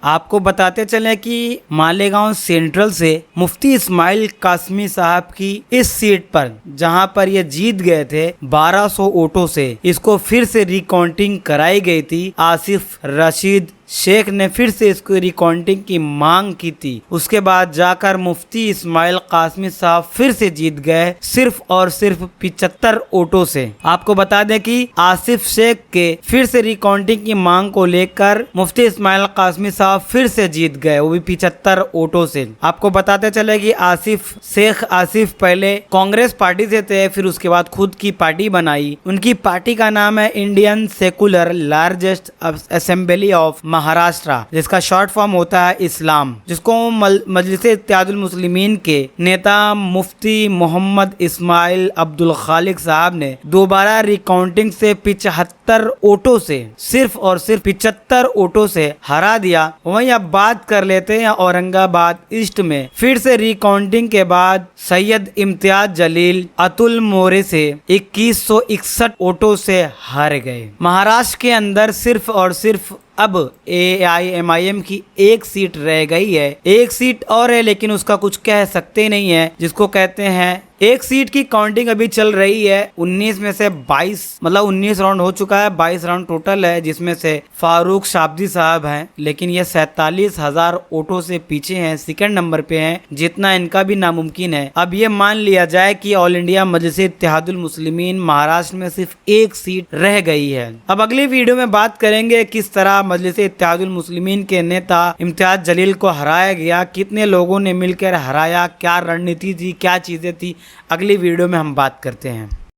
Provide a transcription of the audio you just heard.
आपको बताते चले कि मालेगांव सेंट्रल से मुफ्ती इस्माइल कासमी साहब की इस सीट पर, जहां पर ये जीत गए थे 1200 वोटों से, इसको फिर से रिकाउंटिंग कराई गई थी। आसिफ रशीद शेख ने फिर से इसको रिकाउंटिंग की मांग की थी। उसके बाद जाकर मुफ्ती इस्माइल कासमी साहब फिर से जीत गए, सिर्फ और सिर्फ 75 वोटों से। आपको बता दें कि आसिफ शेख के फिर से रिकाउंटिंग की मांग को लेकर मुफ्ती इस्माइल कासमी साहब फिर से जीत गए, वो भी 75 वोटों से। आपको बताते चले कि आसिफ पहले कांग्रेस पार्टी से थे, फिर उसके बाद खुद की पार्टी बनाई। उनकी पार्टी का नाम है Indian secular largest assembly of Maharashtra, जिसका शॉर्ट फॉर्म होता है इस्लाम, जिसको मजलिस इत्तेहादुल मुस्लिमीन के नेता मुफ्ती मोहम्मद इस्माइल अब्दुल खालिक साहब ने दोबारा रिकाउंटिंग से 75 वोटों से, सिर्फ और सिर्फ 75 वोटों से हरा दिया। वहीं अब बात कर लेते हैं औरंगाबाद ईस्ट में, फिर से रिकाउंटिंग के बाद सैयद इम्तियाज जलील अतुल मोरे से 2161 वोटों से हार गए। महाराष्ट्र के अंदर सिर्फ और सिर्फ अब AIMIM की एक सीट रह गई है। एक सीट और है लेकिन उसका कुछ कह सकते नहीं है, जिसको कहते हैं एक सीट की काउंटिंग अभी चल रही है। 19 में से 22 मतलब 19 राउंड हो चुका है, 22 राउंड टोटल है, जिसमें से फारूक शाब्दी साहब हैं, लेकिन ये 47,000 वोटों से पीछे हैं, सेकंड नंबर पे हैं, जितना इनका भी नामुमकिन है। अब ये मान लिया जाए कि ऑल इंडिया मजलिस इत्तेहादुल मुस्लिमीन महाराष्ट्र में सिर्फ एक सीट रह गई है। अब अगली वीडियो में बात करेंगे किस तरह मजलिस इत्तेहादुल मुस्लिमीन के नेता इम्तियाज जलील को हराया गया, कितने लोगों ने मिलकर हराया, क्या रणनीति थी, क्या चीजें थी। अगली वीडियो में हम बात करते हैं।